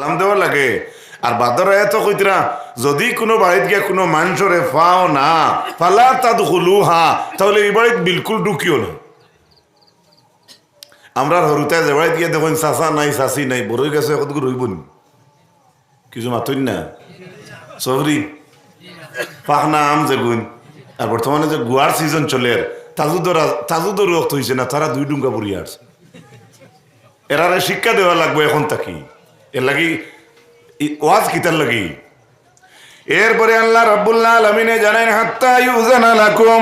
সালাম দেওয়া লাগে। আর বাদর এত কইতরা যদি কোনো বাড়িতে গিয়ে কোনো মানুষরে পাও না ফালা তাদখুলুহা, তাহলে এই বাড়িতে বিলকুল ঢুকিও না। আমরা হরুতায় যে বাড়িতে গিয়ে দেখুন চাচা নাই চাচি নাই, বড়ই গেছে কতগুলো রইব নি, কিছু মাতুন না সবরি পাখনা আম যে গুণ। আর বর্তমানে যে গুয়ার সিজন চলে, তাজুদর রক্ত হয়েছে না, তারা 2 ডুঙ্গা পড়িয়ে আসছে। এরারে শিক্ষা দেওয়া লাগবে এখন থাকি, এর লাগি ওয়াজ কিতার লাগি। এরপরে আল্লাহ রাব্বুল আলামিনে জানেন হাত্তা ইউজানা লাকুম,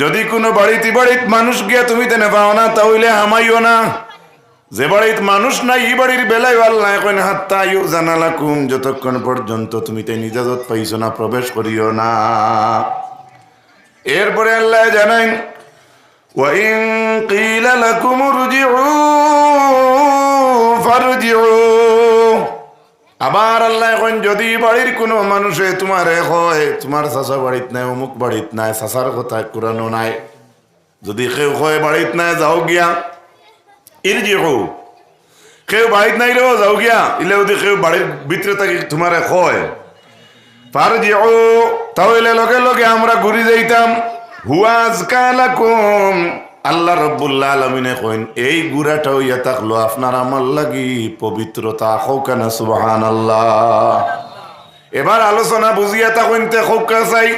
যদি কোনো বাড়িতে মানুষ গিয়া তুমি তেনে পাও না তাহলে হামাইও না। যে বাড়িতে মানুষ নাই এই বাড়ির বেলায় আল্লাহ কইন হাত্তা ইউজানা লাকুম, যতক্ষণ পর্যন্ত তুমি তাই ইজাজত পাইছো না প্রবেশ করিও না। এরপরে আল্লাহ জানেন ওয়া ইন কিলা লাকুম ইরজিউ ফারজিউ, আবার আল্লাহ এখন যদি বাড়ির কোনো মানুষে তোমারে হয় তোমার চাচা বাড়িত নাই, অমুক বাড়িত নাই, চাচার কথা কোরআনও নাই, যদি কেউ হয় বাড়িত নাই যাও গিয়া ইরজিউ, কেউ বাড়িত নাই রেও যাও গিয়া, ইলে যদি কেউ বাড়ির ভিতরে থাকি তোমারে হয় ফারজিউ, তাহলে লগে লগে আমরা ঘুরি যাইতাম। হুয়া আজকা লাকুম, আল্লাহ রাব্বুল আলামিনে কইন এই গুড়াটা হইয়া থাকলো আপনার আমার লাগি পবিত্রতা। হোকানা সুবহানাল্লাহ। এবার আলোচনা বুঝিয়া থাকুনতে হোকা চাই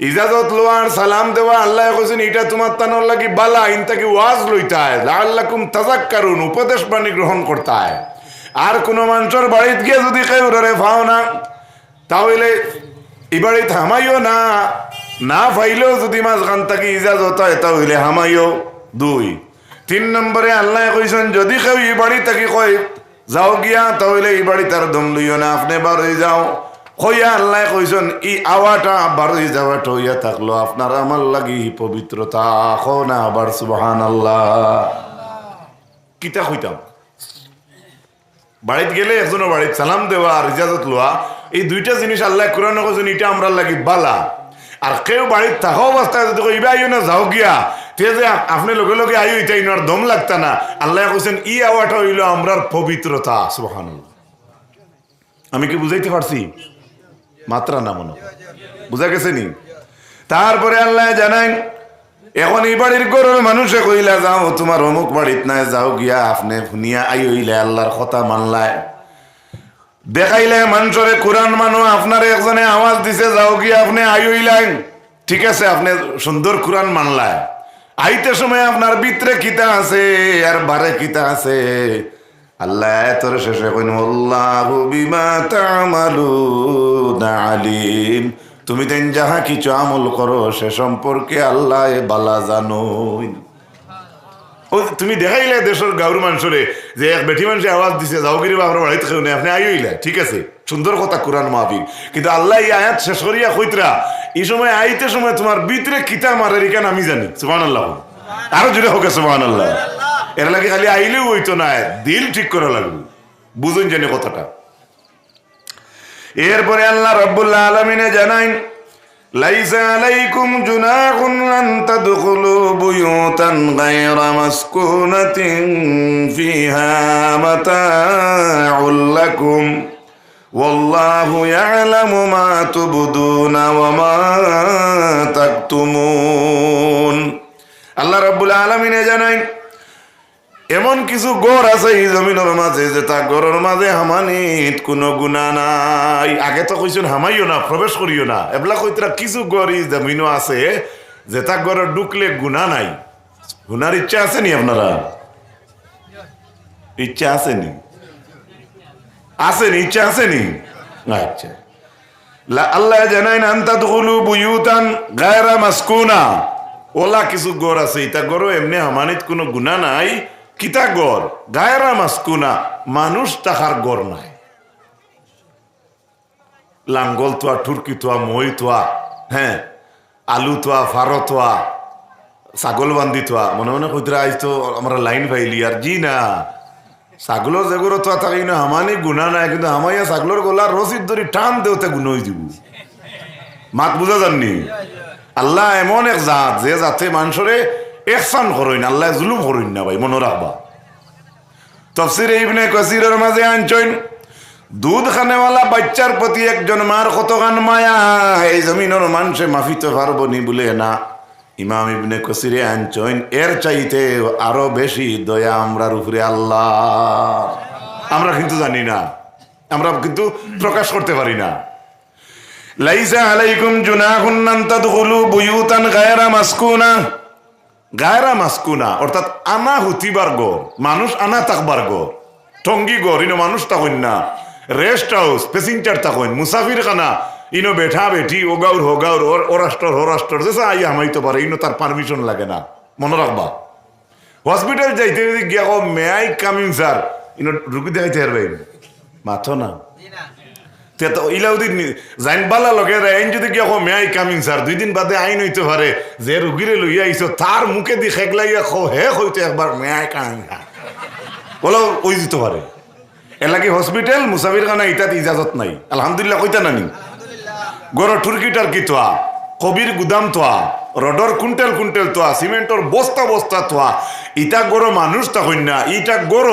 ইজাজত লোয়ার সালাম দেওয়া আল্লাহ কইছেন এটা তোমার তানোর লাগি বালা, ইনতাকি ওয়াজ লইতায় লাআল্লাকুম তাযাক্কারুন, উপদেশ বাণী গ্রহণ করতায়। আর কোন মানুষের বাড়িতে গিয়ে যদি কেউ রে পাও না তাহলে এই বাড়িতে হামাইও না, না পাইলেও যদি মাঝখান থেকে ইজাজত হয় তাহলে হামাইও। 2 3 নম্বরে আল্লাহ কইছেন যদি কেউ এই বাড়ি থেকে কয় যাও গিয়া তাহলে এই বাড়ি তার দম লইও না, আপনি বারোই যাও হইয়া আল্লাহ কইছেন এই আওয়াটা বারোই যাওয়াটা হইয়া থাকলো আপনার আমার লাগি পবিত্রতা। হো না আবার সুবহানাল্লাহ। কিতা হইতাম বাড়িতে গেলে একজনের বাড়িতে সালাম দেওয়া আর ইজাজত লওয়া, এই 2টা জিনিস আল্লাহ কোরআন কইছেন এটা আমরা লাগি বালা। আর কেউ বাড়িতে থাকা অবস্থায় যদি কইবা আইও না যাও গিয়া, তে যে আপনি লগে লগে আইও এটাই আর দম লাগতা না, আল্লাহ কইছেন ই আওয়াটা হইল আমরার পবিত্রতা। সুবহানাল্লাহ। আমি কি বুঝাইতে পারছি? মাত্রা না মনে বুঝা গেছে নি? তারপরে আল্লাহ জানাই এখন এই বাড়ির গরুর মানুষে কইলা যাও তোমার অমুক বাড়িত নাই যাও গিয়া, আপনি শুনিয়া আইলে আল্লাহর কথা মানলায়, দেখাইলে মানুষরে কোরআন মানো, আপনার একজনে আওয়াজ দিছে যাও গিয়া আপনি আইলাইন, ঠিক আছে আপনি সুন্দর কোরআন মানলায়, আইতে সময় আপনার ভিতরে কিতা আছে আর বারে কিতা আছে আল্লাহ তোর শেষে কইন আল্লাহু বিমা তা'মালুনা আলিম, তুমি দেন যাহা কিছু আমল করো সে সম্পর্কে আল্লাহ বালা জানোই। ও তুমি দেখাইলে দেশের গাঁর মানুষরে যে এক বেটি মানুষে আওয়াজ দিছে যাও গিরি বাবার বাড়িতে খেয়ে নেই, আপনি আইলে ঠিক আছে সুন্দর কথা কোরআন মাহফিল, কিন্তু আল্লাহ এই আয়াত শেষ করিয়া কইতরা এই সময় আইতে সময় তোমার ভিতরে কিতা মারের কেন আমি জানি। সুবহানাল্লাহ। আরো জুড়ে হোক সুবহানাল্লাহ। এর লাগে খালি আইলেও হইতো না, দিল ঠিক করা লাগবে, বুঝুন জানি কথাটা। এরপরে আল্লাহ রাব্বুল আলামিনে জানাইন লাইসা আলাইকুম জুনাহুন আন তাদখুলু বুয়ুতান গায়রা মাসকুনাতিন ফিহা মাতাউল লাকুম ওয়াল্লাহু ইয়ালামু মা তুবদুনা ওয়া মা তাকতুমুন। আল্লাহ রাব্বুল আলামিনে জানাইন এমন কিছু গড় আছে এই জমিনের মাঝে যে তা গড়ের মাঝে হামানিত কোনো গুনাহ নাই। আগে তো কইছেন হামাইও না প্রবেশ করিও না, এবলা কইতরা কিছু গড় এই জমিনও আছে যে তা গড়ে ঢুকলে গুনাহ নাই। গুনার ইচ্ছা আছে নি আপনারা? ইচ্ছা আছে নি? আসেনি ইচ্ছা আসেনি? আচ্ছা আল্লাহ জানাইন আন তাদখুলু বুয়ুতান গায়রা মাসকুনা, ওলা কিছু গড় আছে এটা গড় এমনি হামানিত কোনো গুনাহ নাই। কিতা গড়? গায়রা মাসকুনা, মানুষ তাহার গড় নাই। লাঙ্গল তোয়া, টুরকি তোয়া, মই তোয়া, হ্যাঁ আলু তোয়া, ফারো তোয়া, ছাগল বান্ধি তোয়া, মনে মনে কইতরা আইস তো আমরা লাইন পাইলি আর জি না ছাগলের যেগুলো তোয়া থাকি না হামানি গুণা নাই, কিন্তু হামাইয়া ছাগলের গলার রসিদ ধরি টান দেওতে গুণ হয়ে দিব। মাত বুঝা যাননি? আল্লাহ এমন এক জাত যে জাতে মানুষরে এহসান করইন, আল্লাহ জুলুম করইন না ভাই, মনে রাখবা। তাফসীরে ইবনে কাসীরের মাঝে আনছেন দুধ খানেওয়ালা বাচ্চার প্রতি একজন মার কতখান মায়া এই জমিনের মানুষে মাফিতে পারবো নি বলে না। ইমাম ইবনে কসিরে আনছেন এর চাইতে আরো বেশি দয়া আমরার উপরে আল্লাহ। আমরা কিন্তু জানি না, আমরা কিন্তু প্রকাশ করতে পারি না। লাইসা আলাইকুম জুনাহুন আন তাদখুলু বুয়ুতান গায়রা মাসকুনা। গায়রা মাসকুনা অর্থাৎ আনা হুতিবার ঘর, মানুষ আনা থাকবার ঘর, টঙ্গি ঘর ইনো মানুষ থাকুন না, রেস্ট হাউস প্যাসেঞ্জার থাকুন, মুসাফির খানা ইনো বেঠা বেঠি ওগাউর হোগাউর ও রাষ্ট্র যেসা আইয়া হামাইতে পারে ইনো তার পারমিশন লাগে না। মনে রাখবা হসপিটাল যাইতে যদি গিয়া মে আই কামিং স্যার ইনো রুগী দেখাইতে পারবে মাথো না ইলাউদ্দিন জাইনবালা লগে আইন যদি গিয়া মে আই কামিং স্যার 2 দিন বাদে আইন হইতে পারে যে রুগীরে লইয়া আইছো তার মুখে দি খেগলাইয়া হে হইতে একবার মে আই কামিং বলো ওই দিতে পারে। এর লাগে হসপিটাল মুসাফির খানা ইটাত ইজাজত নাই। আলহামদুলিল্লাহ কইতা নানি গড় টুরকি টার্কি তোয়া, কবির গুদাম তোয়া, রডর কুইন্টাল কুইন্টাল তোয়া, সিমেন্টর বস্তা বস্তা তোয়া, ইটা গড় মানুষ তখন না। ইটা গড়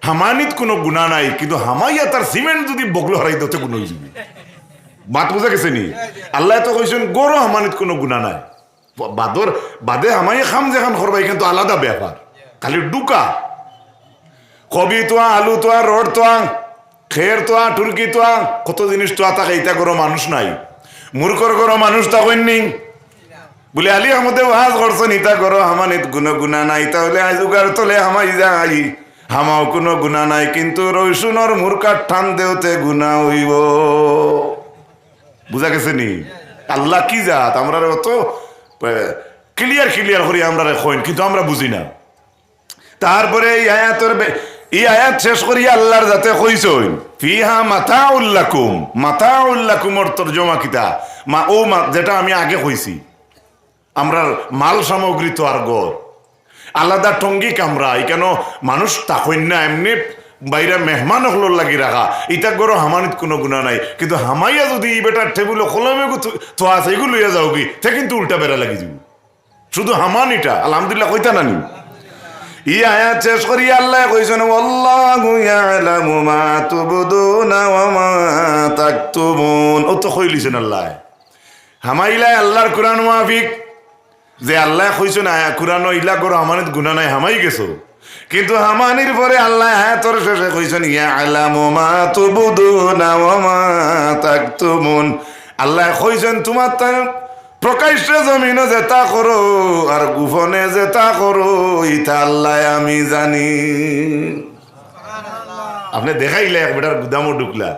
হামানিত কোনো গুণা নাই, কিন্তু হামাইয়া তার সিমেন্ট যদি বগলো হারাই দিতে গুণ হয়ে যাবে। বাত বুঝা গেছে নি? আল্লাহ তো কইছেন গড় হামানিত কোনো গুণা নাই, বাদর বাদে হামাইয়া খাম যেখান করবাই কিন্তু আলাদা ব্যাপার। খালি ডুকা কবি তোয়া, আলু তোয়া, রড তোয়া, খের তোয়া, টুরকি তোয়া, কত জিনিস তোয়া থাকে। ইটা গরো মানুষ নাই, মূর্খর গরো মানুষ তখন নেই বলে আলী আমাদের ওয়াজ করছেন ইটা গরো হামানিত গুণা নাই, তাহলে আজুগার তোলে হামাই যাই হামাও কোনো গুণা নাই, কিন্তু রইসুনর মূর্খার ঠান দেওতে গুণা হইব। বুঝা গেছে নি? আল্লাহ কি জাত আমরা অত ক্লিয়ার করি আমরা কইন, কিন্তু আমরা বুঝি না। তারপরে এই আয়াত শেষ করি আল্লাহর যাতে কইছই ফিহা মাতাউল লাকুম অর তরজমা কিতা মা ও মা যেটা আমি আগে কইছি আমরা মাল সামগ্রী তো আর গর আলাদা টঙ্গি কামরা কেন মানুষ তাকইন না এমনি বাইরে মেহমান হলোর লাগি রাখা ইটা গরো হামানিত কোনো গুণা নাই, কিন্তু হামাইয়া যদি এই বেটার টেবিল খোলামে তো আছে এগুলো লইয়া যাও কি তে কিন্তু উল্টা বেড়া লাগি যাব। শুধু হামানিটা আলহামদুলিল্লাহ কইতা নানি ই আয়াত শেষ করি আল্লাহ কইছেন আল্লাহু ইয়ালামু মা তুবদুনা ওয়া মা তাকতুমুন। ও তো কইলিছেন আল্লাহ হামাইলা আল্লাহর কোরআন মাফিক যে আল্লাহ কইছেন কোরআন ইলা করো হামানিত গুনাহ নাই হামাই গেছো, কিন্তু হামানির পরে আল্লাহ আয়াতের শেষে কইছেন ইয়ালামু মা তুবদুনা ওয়া মা তাকতুমুন। আল্লাহ কইছেন তোমার প্রকাশ্যে জমিনে যেটা করো আর গোপনে যেটা করো ইটা আল্লাহ আমি জানি। আপনি দেখাইলে এক বেটার গুদামও ঢুকলা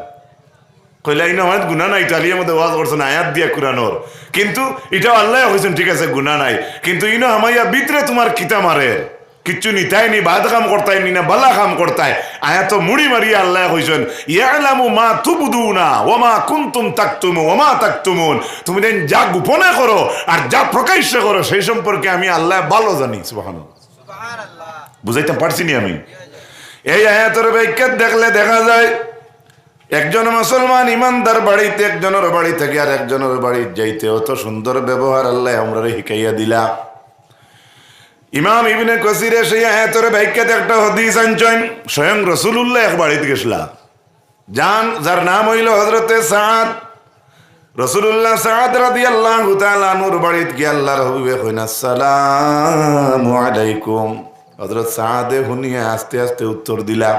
কইলা ইনা আমার গুনাহ নাই, তালিয়ার মধ্যে ওয়াজ করছেন আয়াত দিয়া কুরআনর, কিন্তু এটাও আল্লাহ কইছেন ঠিক আছে গুনাহ নাই, কিন্তু ইনো আমাইয়া ভিতরে তোমার কিতা মারে কিচ্ছু নিতাই নি বাদ কাম করতাই নি না বালা কাম করতাই আয়াত মুড়ি মারিয়া আল্লাহ কইছেন ইয়ালামু মা তুবদুনা ওয়া মা কুনতুম তাকতুমু ওয়া মা তাকতুমুন। তুমি দেন যা গোপনে করো আর যা প্রকাশ্যে করো সেই সম্পর্কে আমি আল্লাহ ভালো জানি। সুবহানাল্লাহ বুঝাইতে পারছি নি আমি? এই আয়াতের ব্যাখ্যা দেখলে দেখা যায় একজন মুসলমান ইমানদার বাড়িতে একজনের বাড়ি থেকে আর একজনের বাড়ি যাইতে অত সুন্দর ব্যবহার আল্লাহ আমরা শিখাইয়া দিলা। ইমাম ইবনে কাসিরে সেই আয়াতের ব্যাখ্যাতে একটা হাদিস আনছেন স্বয়ং রাসূলুল্লাহ এক বাড়িতে গেছলা যার নাম হইল হযরতে সাদ। রাসূলুল্লাহ সাদ রাদিয়াল্লাহু তাআলা আনহুর বাড়িতে গিয়ে আল্লাহর হাবিবে কইনা আসসালামু আলাইকুম। হযরত সাদে শুনিয়া আস্তে আস্তে উত্তর দিলা।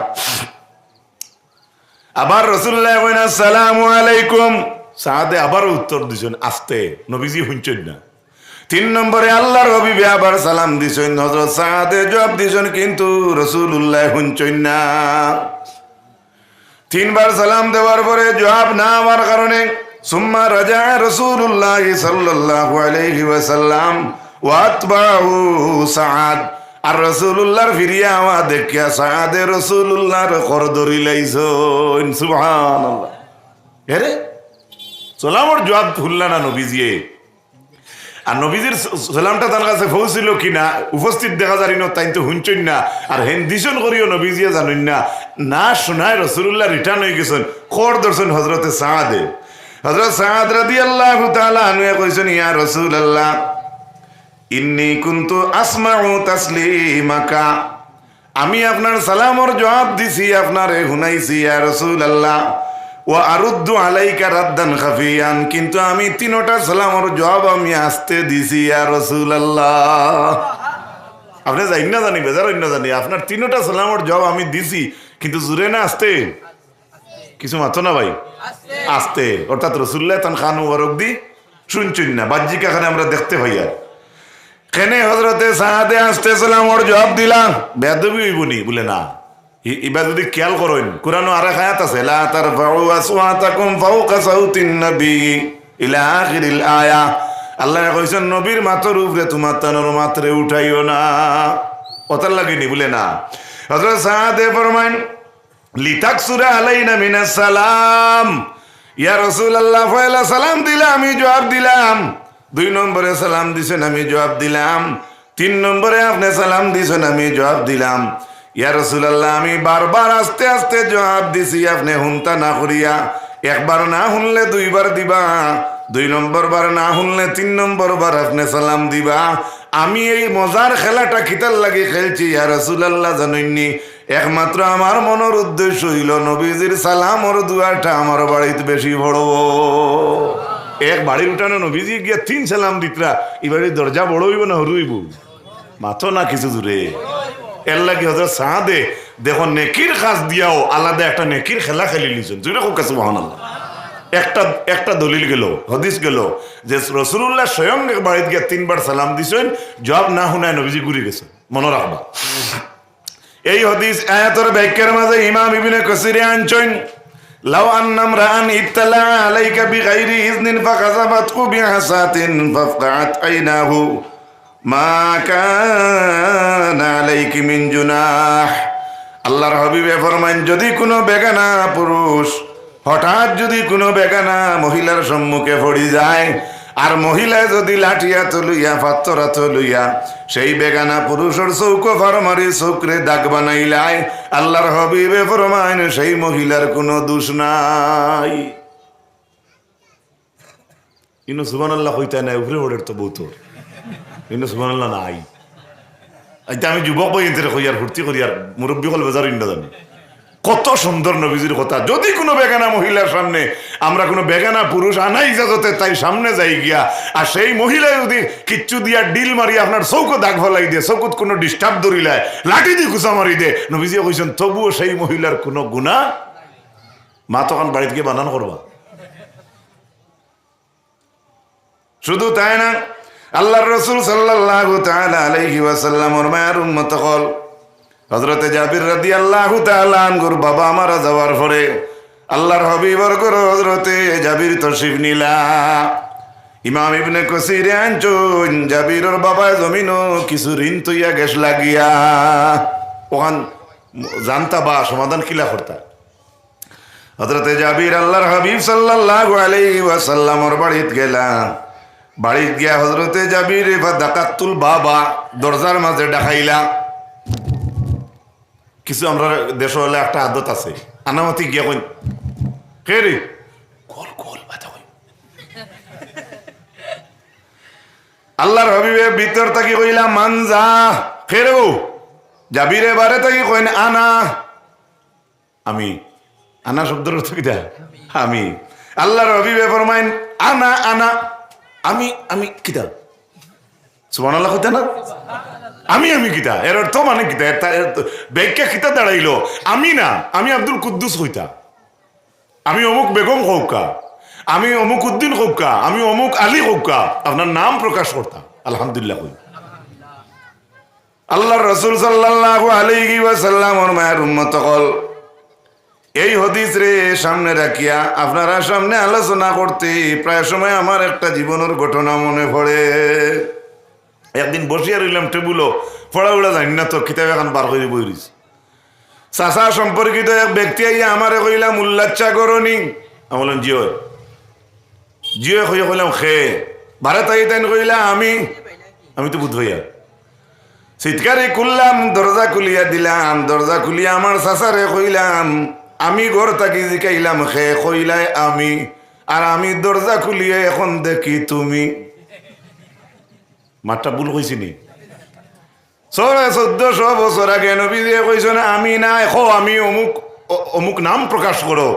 আবার রাসূলুল্লাহ কইনা আসসালামু আলাইকুম, সাদে আবার উত্তর দিছেন আস্তে, নবীজি শুনছেন না। 3 নম্বরে আল্লাহর হাবিবে আবার সালাম দিছেন, হযরত সাদে জবাব দিছেন, কিন্তু রাসূলুল্লাহ শুনছেন না। 3 বার সালাম দেওয়ার পরে জবাব না হওয়ার কারণে সুম্মা রাজা রাসূলুল্লাহ সাল্লাল্লাহু আলাইহি ওয়াসাল্লাম ওয়া আতবাহু সাদ। আর রাসূলুল্লাহর ফিরিয়া আওয়া দেখিয়া সাদে রাসূলুল্লাহর করদরি লাইছেন। সুবহানাল্লাহ। আরে সালামের জবাব ভুললা না নবীজি, আর নবীজির সালামটা তার কাছে পৌঁছিল কিনা উপস্থিত দেখা যায় না, তাই তো শুনছেন না। আর হেন্দিশন করিও নবীজিয়া জানেন না, না শোনায় রাসূলুল্লাহ রিটার্ন হয়ে গেছেন কর দর্শন হযরতে সাদে। হযরত সাদ রাদিয়াল্লাহু তাআলা আনহু কইছেন ইয়া রাসূলুল্লাহ ইন্নী কুনতু আসমাউ তাসলিমাকা। আমি আপনার সালামর জবাব দিছি, আপনারে শুনাইছি ইয়া রাসূলুল্লাহ, ওয়া আরুদ্দু আলাইকা রাদ্দান খাফিয়ান, কিন্তু আমি তিনটা সালামর জবাব আমি আস্তে দিছি ইয়া রাসূলুল্লাহ। আপনি যাই না জানি, বেজার না জানি, আপনার তিনটা সালামর জবাব আমি দিছি, কিন্তু জুড়ে না আস্তে, কিছু মাত্র না ভাই, আস্তে। অর্থাৎ রসুল্লাহ তান খান মুবারক দি শুনছুন না, বাহ্যিক এখানে আমরা দেখতে পাই। আর কেনে হজরতে সাহাদে আস্তে সালামর জবাব দিলাম, বেদবি হইবনি বলে না। এবার যদি খেয়াল করেন, কোরআন আর এক আয়াত আছে, লা তারফাউ আসওয়াতাকুম ফাওকা সাউতিন নবী ইলা আখিরিল আয়া। আল্লাহ কইছেন নবীর মাথার উপরে তোমার তানোর মাত্রে উঠাইও না, ওতার লাগেনি বলে না। হযরত সাহাদে ফরমাইন লিতাকসুরা আলাইনা মিনাস সালাম, ইয়া রাসূলুল্লাহ পয়লা সালাম দিলাম, আমি জবাব দিলাম। 2 নম্বরে সালাম দিছেন, আমি জবাব দিলাম। 3 নম্বরে আপনি সালাম দিছেন, আমি জবাব দিলাম। ইয়া রাসূলুল্লাহ আমি বারবার আস্তে আস্তে জবাব দিছি, আপনি হুনতা না করিয়া, একবার না শুনলে 2 বার দিবা, 2 নম্বর বার না শুনলে 3 নম্বর বার আপনি সালাম দিবা। আমি এই মজার খেলাটা কিতার লাগি খেলছি ইয়া রাসূলুল্লাহ জানেননি, একমাত্র আমার মনের উদ্দেশ্য হইল নবীজির সালামর দুয়াটা আমার বাড়িতে বেশি বড়। এক বাড়ির উঠানো নবীজি গিয়া 3 সালাম দিতরা, এই বাড়ির দরজা বড় হইব না সরু হইব, মাথো না কিছু দূরে। এর লাগে হজরত সাহাদে দেখো নেকির কাজ দিয়াও আলাদা একটা নেকির খেলা খেলি নিছেন, তুই খুব কাছে সুবহানাল্লাহ। একটা দলিল গেল, হদিস গেল যে রাসূলুল্লাহ স্বয়ং বাড়িতে গিয়া 3 বার সালাম দিছেন, জবাব না শুনায় নবীজি ঘুরে গেছে, মনে রাখবা। এই হদিস আয়াতের ব্যাখ্যার মাঝে ইমাম ইবনে কাসির আনছেন, লাউ আন্নাম রান ইত্তালা আলাইকা বিগাইরি ইজনিন ফাকাযাবাতহু বিহাসাতিন ফাফকাত আইনাহু মা কানা আলাইকি মিন জুনাহ। আল্লাহর হাবিবে ফরমান, যদি কোনো বেগানা পুরুষ হঠাৎ যদি কোনো বেগানা মহিলার সম্মুখে পড়ি যায়, আর মহিলায় যদি লাঠিয়া তুলিয়া পাত্তরা তুলিয়া সেই বেগানা পুরুষের চৌকো ফারমারি চৌকরে দাগ বানাইলাই, আল্লাহর হাবিবে ফরমাইন সেই মহিলার কোনো দোষ নাই। ইনো সুবহানাল্লাহ কইতা নাই, উপরে ওড়ের তো বউতর ইনো সুবহানাল্লাহ নাই। আচ্ছা আমি যুবক বই এতে কইয়ার ফুর্তি করিয়ার মুরব্বী হল বেজার ইন্ডা জানি কত সুন্দর নবীজির কথা। যদি কোনো বেগানা মহিলার সামনে আমরা কোনো বেগানা পুরুষ আনা ইজাজতে তাই সামনে যাই গিয়া, আর সেই মহিলা যদি কিচ্ছু দিয়া ডিল মারি আপনার চৌকো দাগ ফলাই দিয়ে, চৌকত কোনো ডিস্টার্ব ধরিলায় লাঠি দিয়ে কুচা মারি দে, নবীজি কইছেন তবুও সেই মহিলার কোনো গুনাহ। মা তখন বাড়িতে গিয়ে বানান করবা। শুধু তাই না, আল্লাহর রাসূল সাল্লাল্লাহু তাআলা আলাইহি ওয়াসাল্লামের মায়ের উম্মত হল হযরতে জাবির রাদিয়াল্লাহু তাআলা আনহুর বাবা মারা যাওয়ার পরে আল্লাহর হাবিবর ঘরে হযরতে জাবির তশরিফ নিলা। ইমাম ইবনে কাসির আনছেন জাবিরের বাবা জমিনও কিছু ঋণ তৈয়া গেছ লাগিয়া, ওখান জানতা বা সমাধান কিলা করতা। হযরতে জাবির আল্লাহর হাবিব সাল্লাল্লাহু আলাইহি ওয়াসাল্লামের বাড়িতে গেলা। বাড়িতে গিয়া হযরতে জাবির ডাকাতুল বাবা দরজার মাঝে ডাকাইলা। কিছু আমরা দেশ হলে একটা আদত আছে, আনামতি গিয়া কই কে রে গোল গোল বাজা কই। আল্লাহর হাবিবে ভিতর থাকি কইলা মানজা কে রে বউ। জাবিরে বারে থাকি কইন আনা, আমি। আনা শব্দের অর্থ কি দা? আমি। আল্লাহর হাবিবে ফরমাইন আনা আনা, আমি আমি কিতা। সুবহানাল্লাহ কইতা না, আমি আমি কিতা, এর অর্থ মানে কিতা, ব্যাখ্যা কিতা দাঁড়াইলো। আমি না, আমি আব্দুল কুদ্দুস কইতা, আমি অমুক বেগম কৌকা, আমি অমুক উদ্দিন কৌকা, আমি অমুক আলী কৌকা, আপনার নাম প্রকাশ করতা। আলহামদুলিল্লাহ কই। আল্লাহর রাসূল সাল্লাল্লাহু আলাইহি ওয়াসাল্লামের মায়ের উম্মত হল এই হদিস রে সামনে রাখিয়া আপনারা সামনে আলোচনা করতে প্রায় সময় আমার একটা জীবনের ঘটনা মনে পড়ে। একদিন বসিয়া রইলাম টেবুলও, পড়া উড়া জানি না তো কিতাব এখন বার করে বই রইছি। চাচা সম্পর্কিত এক ব্যক্তি আইয়া আমারে কইলাম উল্লাচ্ছা করনি, আমি বললাম জিও জিও কইয়া কইলাম খে ভারে তাই তাই কইলা আমি তো বুধ হইয়া চিৎকারে খুললাম, দরজা খুলিয়া দিলাম। দরজা খুলিয়া আমার চাচারে কইলাম আমি ঘর থাকি জিকাইলাম খে কইলাই আমি, আর আমি দরজা খুলিয়ে এখন দেখি তুমি। মাঠটা ভুল কইছি নি? 1400 বছর আগে নবী দিয়ে কইছেন আমি না এখো আমি অমুক অমুক নাম প্রকাশ করো